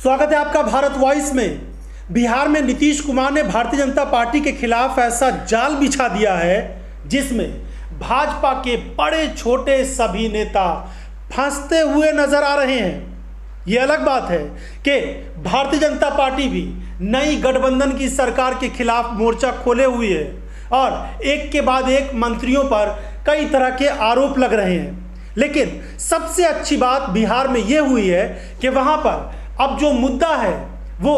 स्वागत है आपका भारत वॉइस में। बिहार में नीतीश कुमार ने भारतीय जनता पार्टी के खिलाफ ऐसा जाल बिछा दिया है जिसमें भाजपा के बड़े छोटे सभी नेता फंसते हुए नजर आ रहे हैं। ये अलग बात है कि भारतीय जनता पार्टी भी नई गठबंधन की सरकार के खिलाफ मोर्चा खोले हुई है और एक के बाद एक मंत्रियों पर कई तरह के आरोप लग रहे हैं। लेकिन सबसे अच्छी बात बिहार में ये हुई है कि वहाँ पर अब जो मुद्दा है वो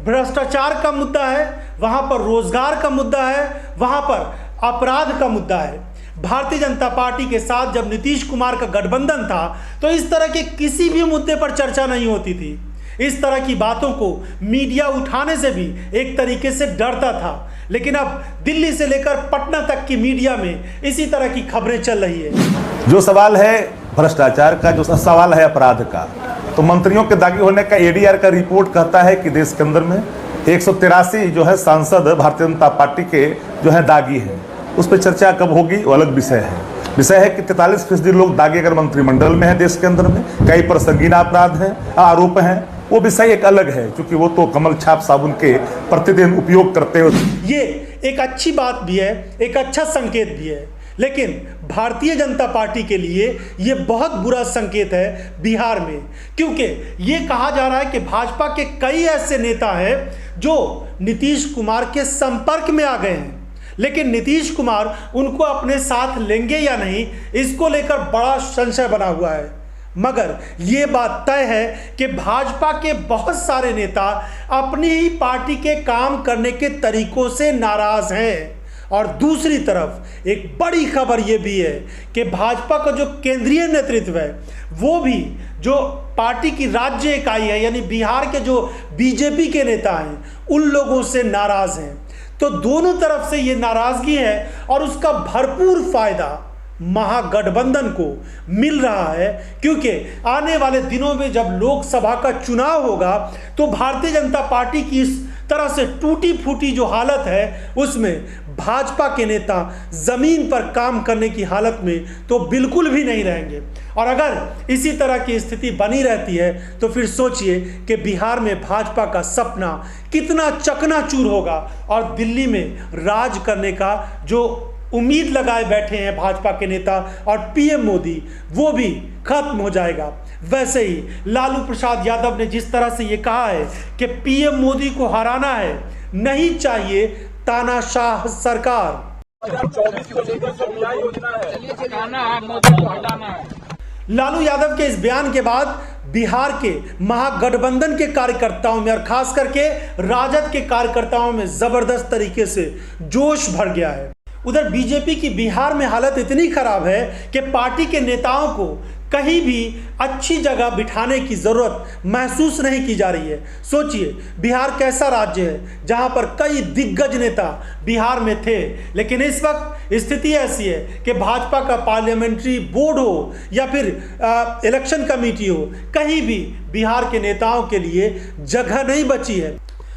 भ्रष्टाचार का मुद्दा है, वहाँ पर रोजगार का मुद्दा है, वहाँ पर अपराध का मुद्दा है। भारतीय जनता पार्टी के साथ जब नीतीश कुमार का गठबंधन था तो इस तरह के किसी भी मुद्दे पर चर्चा नहीं होती थी। इस तरह की बातों को मीडिया उठाने से भी एक तरीके से डरता था। लेकिन अब दिल्ली से लेकर पटना तक की मीडिया में इसी तरह की खबरें चल रही है। जो सवाल है भ्रष्टाचार का, जो सवाल है अपराध का, तो मंत्रियों के दागी होने का एडीआर का रिपोर्ट कहता है कि देश के अंदर में 183 जो है सांसद भारतीय जनता पार्टी के जो है दागी हैं। उस पर चर्चा कब होगी वो अलग विषय है कि 43% लोग दागी अगर मंत्रिमंडल में है देश के अंदर में, कई पर संगीन अपराध हैं, आरोप हैं, वो विषय एक अलग है क्योंकि वो तो कमल छाप साबुन के प्रतिदिन उपयोग करते हो। ये एक अच्छी बात भी है, एक अच्छा संकेत भी है, लेकिन भारतीय जनता पार्टी के लिए ये बहुत बुरा संकेत है बिहार में, क्योंकि ये कहा जा रहा है कि भाजपा के कई ऐसे नेता हैं जो नीतीश कुमार के संपर्क में आ गए हैं, लेकिन नीतीश कुमार उनको अपने साथ लेंगे या नहीं, इसको लेकर बड़ा संशय बना हुआ है। मगर ये बात तय है कि भाजपा के बहुत सारे नेता अपनी ही पार्टी के काम करने के तरीकों से नाराज हैं। और दूसरी तरफ एक बड़ी खबर यह भी है कि भाजपा का जो केंद्रीय नेतृत्व है वो भी जो पार्टी की राज्य इकाई है यानी बिहार के जो बीजेपी के नेता हैं उन लोगों से नाराज हैं। तो दोनों तरफ से ये नाराजगी है और उसका भरपूर फायदा महागठबंधन को मिल रहा है, क्योंकि आने वाले दिनों में जब लोकसभा का चुनाव होगा तो भारतीय जनता पार्टी की इस तरह से टूटी फूटी जो हालत है उसमें भाजपा के नेता जमीन पर काम करने की हालत में तो बिल्कुल भी नहीं रहेंगे। और अगर इसी तरह की स्थिति बनी रहती है तो फिर सोचिए कि बिहार में भाजपा का सपना कितना चकनाचूर होगा और दिल्ली में राज करने का जो उम्मीद लगाए बैठे हैं भाजपा के नेता और पीएम मोदी वो भी खत्म हो जाएगा। वैसे ही लालू प्रसाद यादव ने जिस तरह से ये कहा है कि पीएम मोदी को हराना है, नहीं चाहिए तानाशाह सरकार। लालू यादव के इस बयान के बाद बिहार के महागठबंधन के कार्यकर्ताओं में और खास करके राजद के कार्यकर्ताओं में जबरदस्त तरीके से जोश भर गया है। उधर बीजेपी की बिहार में हालत इतनी खराब है कि पार्टी के नेताओं को कहीं भी अच्छी जगह बिठाने की जरूरत महसूस नहीं की जा रही है। सोचिए बिहार कैसा राज्य है जहां पर कई दिग्गज नेता बिहार में थे, लेकिन इस वक्त स्थिति ऐसी है कि भाजपा का पार्लियामेंट्री बोर्ड हो या फिर इलेक्शन कमेटी हो, कहीं भी बिहार के नेताओं के लिए जगह नहीं बची है।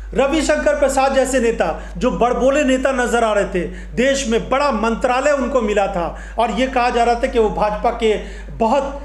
रविशंकर प्रसाद जैसे नेता जो बड़बोले नेता नजर आ रहे थे, देश में बड़ा मंत्रालय उनको मिला था और ये कहा जा रहा था कि वो भाजपा के बहुत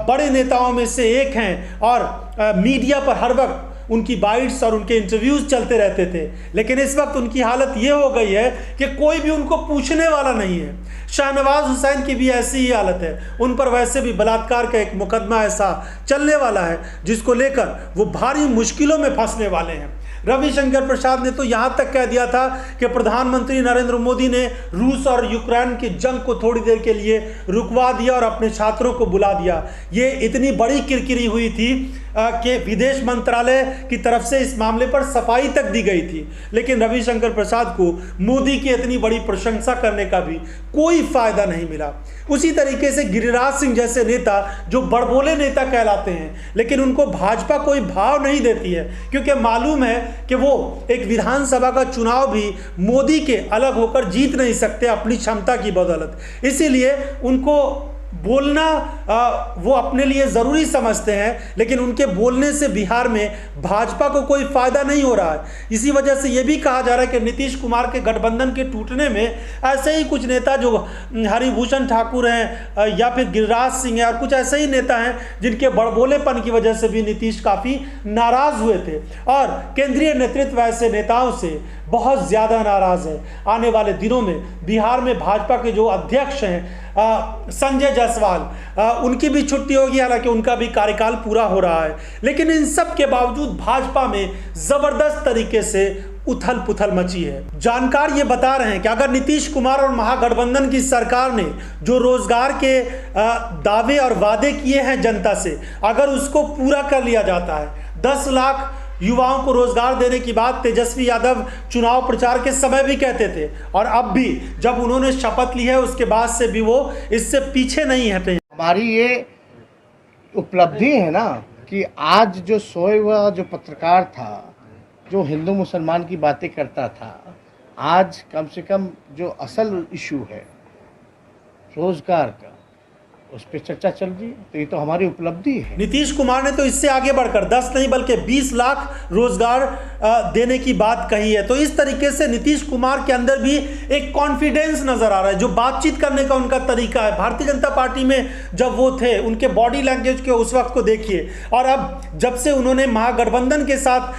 बड़े नेताओं में से एक हैं और मीडिया पर हर वक्त उनकी बाइट्स और उनके इंटरव्यूज चलते रहते थे। लेकिन इस वक्त उनकी हालत ये हो गई है कि कोई भी उनको पूछने वाला नहीं है। शाहनवाज हुसैन की भी ऐसी ही हालत है, उन पर वैसे भी बलात्कार का एक मुकदमा ऐसा चलने वाला है जिसको लेकर वो भारी मुश्किलों में फंसने वाले हैं। रविशंकर प्रसाद ने तो यहाँ तक कह दिया था कि प्रधानमंत्री नरेंद्र मोदी ने रूस और यूक्रेन की जंग को थोड़ी देर के लिए रुकवा दिया और अपने छात्रों को बुला दिया। ये इतनी बड़ी किरकिरी हुई थी कि विदेश मंत्रालय की तरफ से इस मामले पर सफाई तक दी गई थी, लेकिन रविशंकर प्रसाद को मोदी की इतनी बड़ी प्रशंसा करने का भी कोई फायदा नहीं मिला। उसी तरीके से गिरिराज सिंह जैसे नेता जो बड़बोले नेता कहलाते हैं, लेकिन उनको भाजपा कोई भाव नहीं देती है, क्योंकि मालूम है कि वो एक विधानसभा का चुनाव भी मोदी के अलग होकर जीत नहीं सकते अपनी क्षमता की बदौलत। इसीलिए उनको बोलना वो अपने लिए ज़रूरी समझते हैं, लेकिन उनके बोलने से बिहार में भाजपा को कोई फ़ायदा नहीं हो रहा है। इसी वजह से ये भी कहा जा रहा है कि नीतीश कुमार के गठबंधन के टूटने में ऐसे ही कुछ नेता जो हरिभूषण ठाकुर हैं या फिर गिरिराज सिंह हैं और कुछ ऐसे ही नेता हैं जिनके बड़बोलेपन की वजह से भी नीतीश काफ़ी नाराज़ हुए थे, और केंद्रीय नेतृत्व ऐसे नेताओं से बहुत ज़्यादा नाराज़ है। आने वाले दिनों में बिहार में भाजपा के जो अध्यक्ष हैं संजय जायसवाल, उनकी भी छुट्टी होगी, हालांकि उनका भी कार्यकाल पूरा हो रहा है, लेकिन इन सब के बावजूद भाजपा में ज़बरदस्त तरीके से उथल पुथल मची है। जानकार ये बता रहे हैं कि अगर नीतीश कुमार और महागठबंधन की सरकार ने जो रोजगार के दावे और वादे किए हैं जनता से, अगर उसको पूरा कर लिया जाता है, 10 लाख युवाओं को रोजगार देने की बात तेजस्वी यादव चुनाव प्रचार के समय भी कहते थे, और अब भी जब उन्होंने शपथ ली है उसके बाद से भी वो इससे पीछे नहीं हटे। हमारी ये उपलब्धि है ना कि आज जो सोए हुआ जो पत्रकार था, जो हिंदू मुसलमान की बातें करता था, आज कम से कम जो असल इशू है रोजगार का, उस पर चर्चा चल रही है, तो ये तो हमारी उपलब्धि है। नीतीश कुमार ने तो इससे आगे बढ़कर 10 नहीं बल्कि 20 लाख रोजगार देने की बात कही है। तो इस तरीके से नीतीश कुमार के अंदर भी एक कॉन्फिडेंस नजर आ रहा है, जो बातचीत करने का उनका तरीका है। भारतीय जनता पार्टी में जब वो थे, उनके बॉडी लैंग्वेज के उस वक्त को देखिए, और अब जब से उन्होंने महागठबंधन के साथ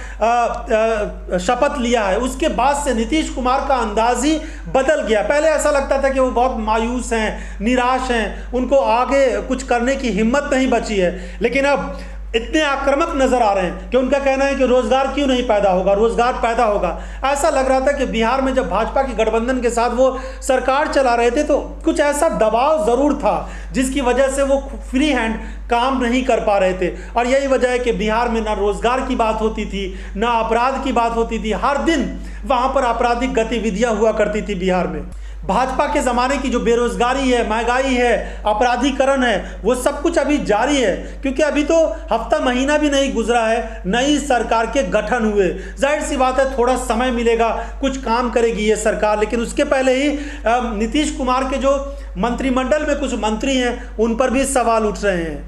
शपथ लिया है उसके बाद से नीतीश कुमार का अंदाज ही बदल गया। पहले ऐसा लगता था कि वो बहुत मायूस हैं, निराश हैं, उनको आगे कुछ करने की हिम्मत नहीं बची है, लेकिन अब इतने आक्रामक नजर आ रहे हैं कि उनका कहना है कि रोजगार क्यों नहीं पैदा होगा, रोजगार पैदा होगा। ऐसा लग रहा था कि बिहार में जब भाजपा के गठबंधन के साथ वो सरकार चला रहे थे तो कुछ ऐसा दबाव जरूर था जिसकी वजह से वो फ्री हैंड काम नहीं कर पा रहे थे, और यही वजह है कि बिहार में ना रोजगार की बात होती थी, ना अपराध की बात होती थी। हर दिन वहां पर आपराधिक गतिविधियां हुआ करती थी बिहार में। भाजपा के ज़माने की जो बेरोजगारी है, महंगाई है, अपराधीकरण है, वो सब कुछ अभी जारी है, क्योंकि अभी तो हफ्ता महीना भी नहीं गुजरा है नई सरकार के गठन हुए। जाहिर सी बात है थोड़ा समय मिलेगा, कुछ काम करेगी ये सरकार, लेकिन उसके पहले ही नीतीश कुमार के जो मंत्रिमंडल में कुछ मंत्री हैं उन पर भी सवाल उठ रहे हैं।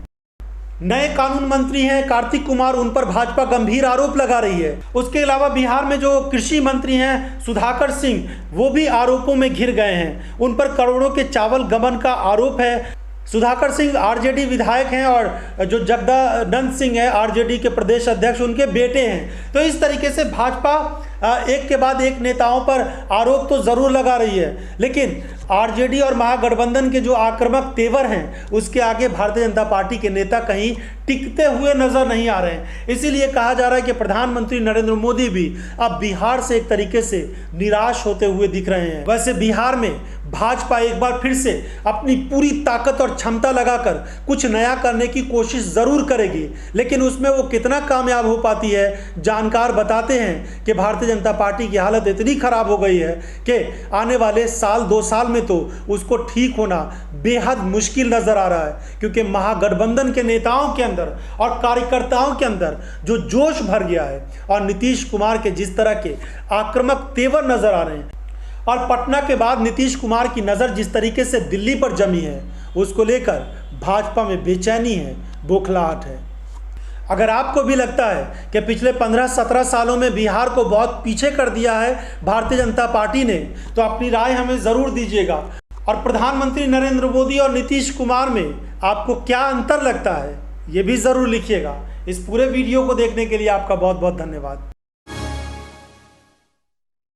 नए कानून मंत्री हैं कार्तिक कुमार, उन पर भाजपा गंभीर आरोप लगा रही है। उसके अलावा बिहार में जो कृषि मंत्री हैं सुधाकर सिंह, वो भी आरोपों में घिर गए हैं। उन पर करोड़ों के चावल गबन का आरोप है। सुधाकर सिंह आरजेडी विधायक हैं और जो जगदानंद सिंह है आरजेडी के प्रदेश अध्यक्ष, उनके बेटे हैं। तो इस तरीके से भाजपा एक के बाद एक नेताओं पर आरोप तो ज़रूर लगा रही है, लेकिन आरजेडी और महागठबंधन के जो आक्रामक तेवर हैं उसके आगे भारतीय जनता पार्टी के नेता कहीं टिकते हुए नजर नहीं आ रहे हैं। इसीलिए कहा जा रहा है कि प्रधानमंत्री नरेंद्र मोदी भी अब बिहार से एक तरीके से निराश होते हुए दिख रहे हैं। वैसे बिहार में भाजपा एक बार फिर से अपनी पूरी ताकत और क्षमता लगाकर कुछ नया करने की कोशिश ज़रूर करेगी, लेकिन उसमें वो कितना कामयाब हो पाती है, जानकार बताते हैं कि भारतीय जनता पार्टी की हालत इतनी खराब हो गई है कि आने वाले साल 2 साल में तो उसको ठीक होना बेहद मुश्किल नजर आ रहा है, क्योंकि महागठबंधन के नेताओं के अंदर और कार्यकर्ताओं के अंदर जो जोश भर गया है और नीतीश कुमार के जिस तरह के आक्रामक तेवर नजर आ रहे हैं, और पटना के बाद नीतीश कुमार की नज़र जिस तरीके से दिल्ली पर जमी है, उसको लेकर भाजपा में बेचैनी है, बौखलाहट है। अगर आपको भी लगता है कि पिछले 15-17 सालों में बिहार को बहुत पीछे कर दिया है भारतीय जनता पार्टी ने, तो अपनी राय हमें ज़रूर दीजिएगा। और प्रधानमंत्री नरेंद्र मोदी और नीतीश कुमार में आपको क्या अंतर लगता है, ये भी ज़रूर लिखिएगा। इस पूरे वीडियो को देखने के लिए आपका बहुत बहुत धन्यवाद।